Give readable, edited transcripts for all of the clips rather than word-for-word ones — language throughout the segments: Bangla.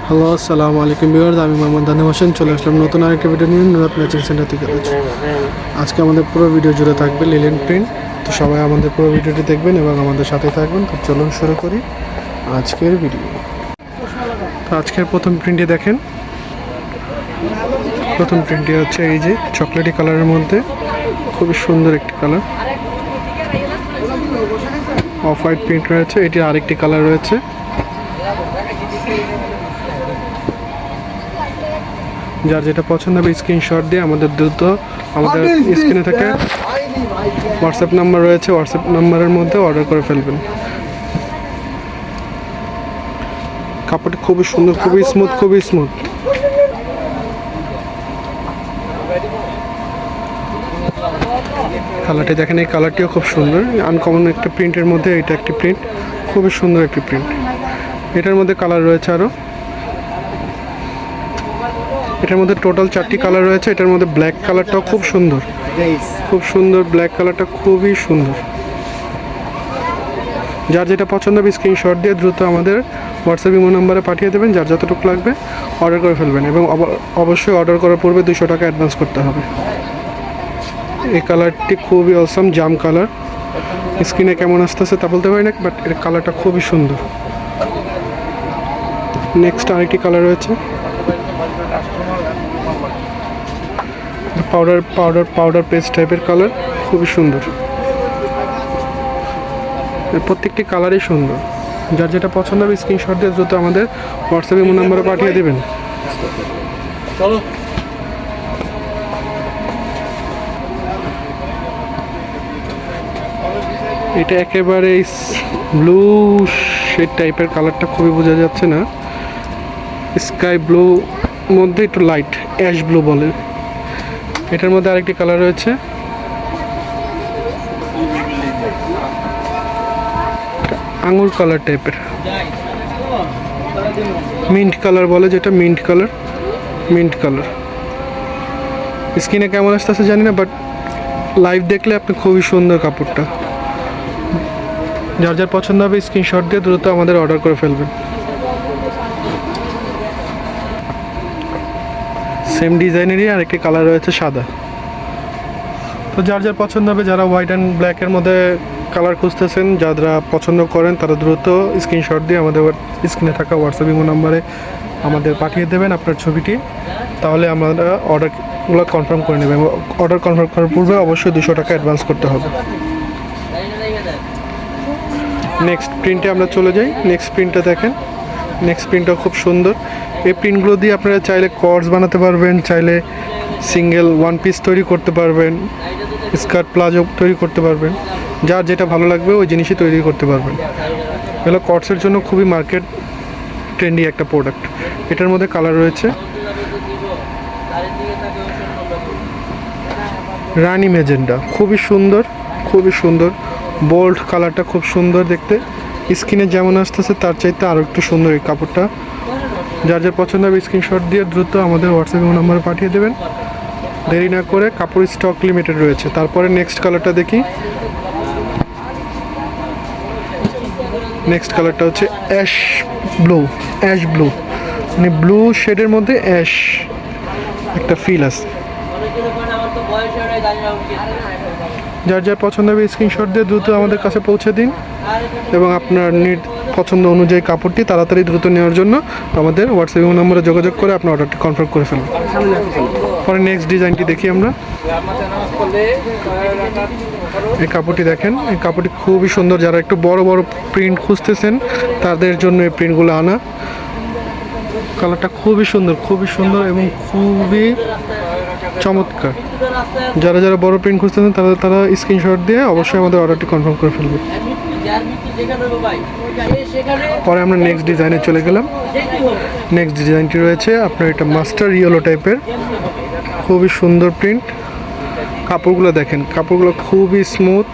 হ্যালো, আসসালামু আলাইকুম ভিউয়ার্স। আমি মোহাম্মদ দানিম হোসেন চলে আসলাম নতুন আরেকটি ভিডিও নিয়ে নুরাত ম্যাচিং সেন্টার থেকে। আজকে আমাদের পুরো ভিডিও জুড়ে থাকবে লিলেন প্রিন্ট। তো সবাই আমাদের পুরো ভিডিওটি দেখবেন এবং আমাদের সাথে থাকবেন। তো চলুন শুরু করি আজকের ভিডিও। তো আজকের প্রথম প্রিন্টটি দেখেন। প্রথম প্রিন্টটি হচ্ছে এই যে চকলেটি কালারের মধ্যে, খুবই সুন্দর একটি কালার। অফ হোয়াইট প্রিন্ট রয়েছে, এটি আরেকটি কালার রয়েছে। যার যেটা পছন্দ হবে স্ক্রিনশট দিয়ে আমাদের দ্রুত আমাদের স্ক্রিনে থেকে হোয়াটসঅ্যাপ নাম্বার রয়েছে, হোয়াটসঅ্যাপ নাম্বারের মধ্যে অর্ডার করে ফেলবেন। কাপড়টি খুবই সুন্দর, খুবই স্মুথ, খুবই স্মুথ। কালারটি দেখেন, এই কালারটিও খুব সুন্দর, আনকমন একটা প্রিন্টের মধ্যে এটা একটি প্রিন্ট, খুবই সুন্দর একটি প্রিন্ট। এটার মধ্যে কালার রয়েছে আরও, এটার মধ্যে টোটাল 4টি কালার রয়েছে। এটার মধ্যে ব্ল্যাক কালারটাও খুব সুন্দর, খুব সুন্দর। ব্ল্যাক কালারটা খুবই সুন্দর। যার যেটা পছন্দ হবে স্ক্রিনশট দিয়ে দ্রুত আমাদের হোয়াটসঅ্যাপ ইমো নাম্বারে পাঠিয়ে দেবেন। যার যতটুকু লাগবে অর্ডার করে ফেলবেন এবং অবশ্যই অর্ডার করার পূর্বে 200 টাকা অ্যাডভান্স করতে হবে। এই কালারটি খুবই অসাম, জাম কালার। স্ক্রিনে কেমন আসতেছে তা বলতে পারি না, বাট এর কালারটা খুবই সুন্দর। নেক্সট আরেকটি কালার রয়েছে, পাউডার পেস্ট টাইপের কালার, খুবই সুন্দর। প্রত্যেকটি কালারই সুন্দর। যার যেটা পছন্দ হবে স্ক্রিনশট দিয়ে দ্রুত আমাদের হোয়াটসঅ্যাপ ইমো নাম্বারে পাঠিয়ে দেবেন। এটা একেবারে ব্লু শেড টাইপের কালারটা, খুবই বোঝা যাচ্ছে না। স্কাই ব্লু মধ্যে একটু লাইট অ্যাশ ব্লু বলে। এটার মধ্যে আরেকটি কালার রয়েছে, আঙুর কালার টাইপের, মিন্ট কালার বলে যেটা, মিন্ট কালার, মিন্ট কালার। স্কিনে কেমন আসতেছে জানি না, বাট লাইভ দেখলে আপনি খুবই সুন্দর কাপড়টা। যার যার পছন্দ হবে স্ক্রিনশট দিয়ে দ্রুত আমাদের অর্ডার করে ফেলবেন। সেম ডিজাইনেরই আরেকটি কালার রয়েছে সাদা। তো যার যার পছন্দ হবে, যারা হোয়াইট অ্যান্ড ব্ল্যাকের মধ্যে কালার খুঁজতেছেন, যারা পছন্দ করেন তারা দ্রুত স্ক্রিনশট দিয়ে আমাদের স্ক্রিনে থাকা হোয়াটসঅ্যাপ ইমো নাম্বারে আমাদের পাঠিয়ে দেবেন আপনার ছবিটি। তাহলে আমরা অর্ডারগুলো কনফার্ম করে নেবেন। অর্ডার কনফার্ম করার পূর্বে অবশ্যই 200 টাকা অ্যাডভান্স করতে হবে। নেক্সট প্রিন্টে আমরা চলে যাই। নেক্সট প্রিন্টটা দেখেন, নেক্সট প্রিন্টটা খুব সুন্দর। এই প্রিন্টগুলো দিয়ে আপনারা চাইলে কর্ডস বানাতে পারবেন, চাইলে সিঙ্গেল ওয়ান পিস তৈরি করতে পারবেন, স্কার্ট প্লাজো তৈরি করতে পারবেন। যার যেটা ভালো লাগবে ওই জিনিসই তৈরি করতে পারবেন। এগুলো কর্ডসের জন্য খুবই মার্কেট ট্রেন্ডি একটা প্রোডাক্ট। এটার মধ্যে কালার রয়েছে রানি ম্যাজেন্ডা, খুবই সুন্দর, খুবই সুন্দর। বোল্ড কালারটা খুব সুন্দর দেখতে। স্কিনে যেমন আসতেছে তার চাইতে আরও একটু সুন্দর এই কাপড়টা। যার যার পছন্দ হবে স্ক্রিনশট দিয়ে দ্রুত আমাদের হোয়াটসঅ্যাপ নাম্বারে পাঠিয়ে দেবেন। দেরি না করে, কাপড় স্টক লিমিটেড রয়েছে। তারপরে নেক্সট কালারটা দেখি। নেক্সট কালারটা হচ্ছে অ্যাশ ব্লু, অ্যাশ ব্লু, মানে ব্লু শেডের মধ্যে অ্যাশ একটা ফিল আছে। যার যার পছন্দ হবে স্ক্রিনশট দিয়ে দ্রুত আমাদের কাছে পৌঁছে দিন এবং আপনার পছন্দ অনুযায়ী কাপড়টি তাড়াতাড়ি দ্রুত নেওয়ার জন্য আমাদের হোয়াটসঅ্যাপ নম্বরে যোগাযোগ করে আপনার অর্ডারটি কনফার্ম করে ফেলুন। পরে নেক্সট ডিজাইনটি দেখি আমরা। এই কাপড়টি দেখেন, এই কাপড়টি খুবই সুন্দর। যারা একটু বড় বড় প্রিন্ট খুঁজতেছেন তাদের জন্য এই প্রিন্টগুলো আনা। কালারটা খুবই সুন্দর, খুবই সুন্দর এবং খুবই চমৎকার। যারা যারা বড় প্রিন্ট খুঁজতেছেন তারা স্ক্রিনশট দিয়ে অবশ্যই আমাদের অর্ডারটি কনফার্ম করে ফেলবে। পরে আমরা নেক্সট ডিজাইনে চলে গেলাম। নেক্সট ডিজাইনটি রয়েছে আপনার এটা মাস্টার ইয়েলো টাইপের, খুবই সুন্দর প্রিন্ট। কাপড়গুলো দেখেন, কাপড়গুলো খুবই স্মুথ,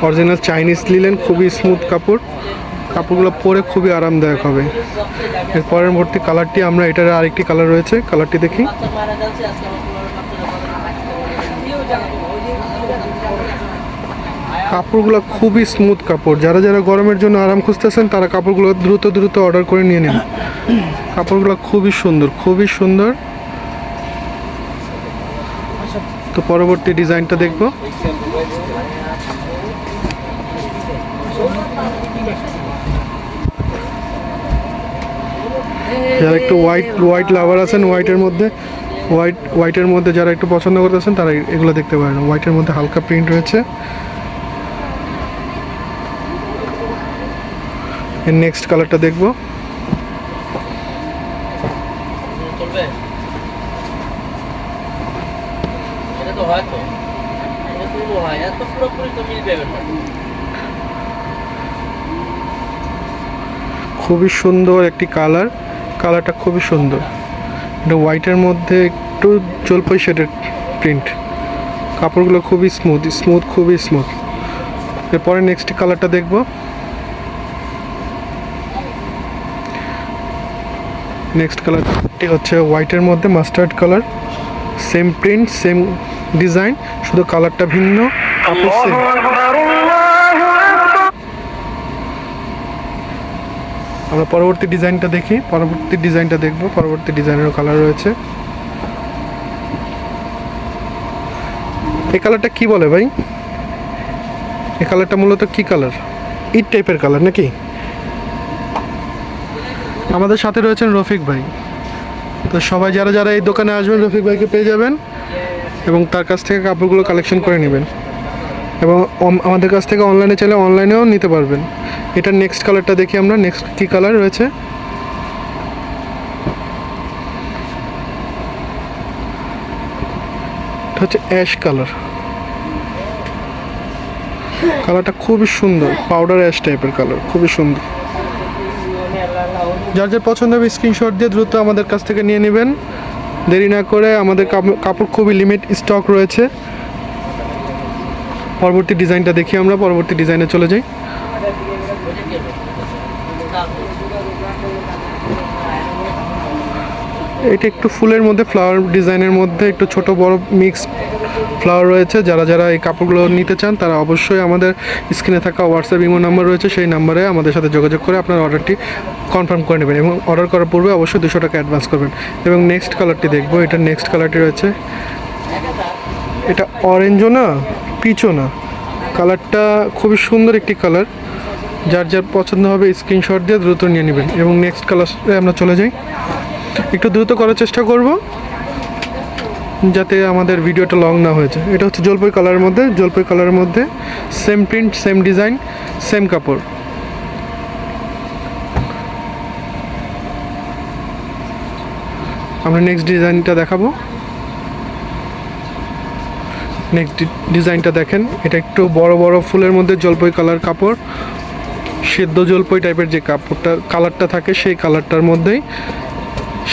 অরিজিনাল চাইনিজ লিলেন, খুবই স্মুথ কাপড়। কাপড়গুলো পরে খুবই আরামদায়ক হবে। এর পরবর্তী কালারটি আমরা, এটার আরেকটি কালার রয়েছে, কালারটি দেখি। কাপড়গুলো খুবই স্মুথ কাপড়, যারা যারা গরমের জন্য আরাম খুঁজতেছেন তারা কাপড়গুলো দ্রুত দ্রুত অর্ডার করে নিয়ে নিন। কাপড়গুলো খুবই সুন্দর, খুবই সুন্দর। তো পরবর্তী ডিজাইনটা দেখবো। যারা একটু হোয়াইট লাভার আছেন, হোয়াইটের মধ্যে যারা একটু পছন্দ করতেছেন তারা এগুলো দেখতে পারেন। হোয়াইটের মধ্যে হালকা প্রিন্ট রয়েছে। এর নেক্সট কালারটা দেখবো। খুবই সুন্দর একটি কালারটা খুবই সুন্দর। এটা হোয়াইটের মধ্যে একটু জলপাই শেডের প্রিন্ট। কাপড়গুলো খুবই স্মুথ, খুবই স্মুথ। এরপরে নেক্সট কালারটা দেখবো। নেক্সট কালারটি হচ্ছে হোয়াইটের মধ্যে mustard colour. Same print, same design, শুধু কালারটা ভিন্ন, কাপড় সেম। আমরা পরবর্তী ডিজাইনটা দেখি, পরবর্তী ডিজাইনটা দেখবো। পরবর্তী ডিজাইনেরও কালার রয়েছে। এই কালারটা কি বলে ভাই? এই কালারটা মূলত কি কালার? ইট টাইপের কালার নাকি? আমাদের সাথে রয়েছেন রফিক ভাই। তো সবাই যারা যারা এই দোকানে আসবেন রফিক ভাইকে পেয়ে যাবেন এবং তার কাছ থেকে কাপড়গুলো কালেকশন করে নেবেন। এবং আমাদের কাছ থেকে অনলাইনে চাইলে অনলাইনেও নিতে পারবেন। এটা নেক্সট কালারটা দেখি আমরা। নেক্সট কী কালার রয়েছে? এটা হচ্ছে অ্যাশ কালার। কালারটা খুবই সুন্দর, পাউডার অ্যাশ টাইপের কালার, খুবই সুন্দর। যার যার পছন্দ হবে স্ক্রিনশট দিয়ে দ্রুত আমাদের কাছ থেকে নিয়ে নেবেন, দেরি না করে। আমাদের কাপড় খুবই লিমিট স্টক রয়েছে। পরবর্তী ডিজাইনটা দেখি আমরা। পরবর্তী ডিজাইনে চলে যাই। এটা একটু ফুলের মধ্যে, ফ্লাওয়ার ডিজাইনের মধ্যে একটু ছোট বড় মিক্স ফ্লাওয়ার রয়েছে। যারা যারা এই কাপড়গুলো নিতে চান তারা অবশ্যই আমাদের স্ক্রিনে থাকা হোয়াটসঅ্যাপ ইমো নাম্বার রয়েছে, সেই নাম্বারে আমাদের সাথে যোগাযোগ করে আপনার অর্ডারটি কনফার্ম করে নেবেন এবং অর্ডার করার পূর্বে অবশ্যই 200 টাকা অ্যাডভান্স করবেন। এবং নেক্সট কালারটি দেখবো। এটা নেক্সট কালারটি রয়েছে, এটা অরেঞ্জও না পিচও না, কালারটা খুবই সুন্দর একটি কালার। যার যার পছন্দ হবে স্ক্রিনশট দিয়ে দ্রুত নিয়ে নেবেন। এবং নেক্সট কালারে আমরা চলে যাই। একটু দ্রুত করার চেষ্টা করব যাতে আমাদের ভিডিওটা লং না হয়ে যায়। এটা হচ্ছে জলপাই কালারের মধ্যে same print, same design, same কাপড়। আমরা নেক্সট ডিজাইনটা দেখাবো। নেক্সট ডিজাইনটা দেখেন। এটা একটু বড় বড় ফুলের মধ্যে জলপাই কালার কাপড়, সেদ্ধ জলপাই টাইপের যে কালারটা থাকে সেই কালারটার মধ্যেই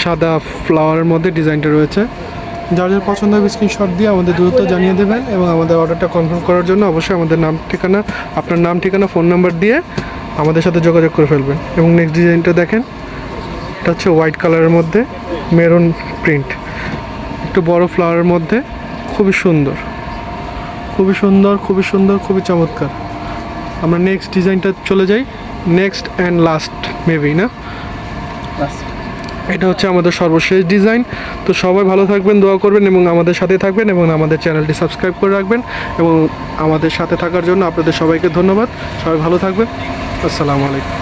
সাদা ফ্লাওয়ারের মধ্যে ডিজাইনটা রয়েছে। যার যার পছন্দ হবে স্ক্রিনশট দিয়ে আমাদের দ্রুত জানিয়ে দেবেন এবং আমাদের অর্ডারটা কনফার্ম করার জন্য অবশ্যই আমাদের আপনার নাম ঠিকানা ফোন নাম্বার দিয়ে আমাদের সাথে যোগাযোগ করে ফেলবেন। এবং নেক্সট ডিজাইনটা দেখেন। এটা হচ্ছে হোয়াইট কালারের মধ্যে মেরুন প্রিন্ট, একটু বড় ফ্লাওয়ারের মধ্যে, খুবই সুন্দর, খুবই সুন্দর, খুবই সুন্দর, খুবই চমৎকার। আমরা নেক্সট ডিজাইনটা চলে যাই। নেক্সট অ্যান্ড লাস্ট মেবি না, এটা হচ্ছে আমাদের সর্বশেষ ডিজাইন। তো সবাই ভালো থাকবেন, দোয়া করবেন এবং আমাদের সাথে থাকবেন এবং আমাদের চ্যানেলটি সাবস্ক্রাইব করে রাখবেন। এবং আমাদের সাথে থাকার জন্য আপনাদের সবাইকে ধন্যবাদ। সবাই ভালো থাকবেন। আসসালামু আলাইকুম।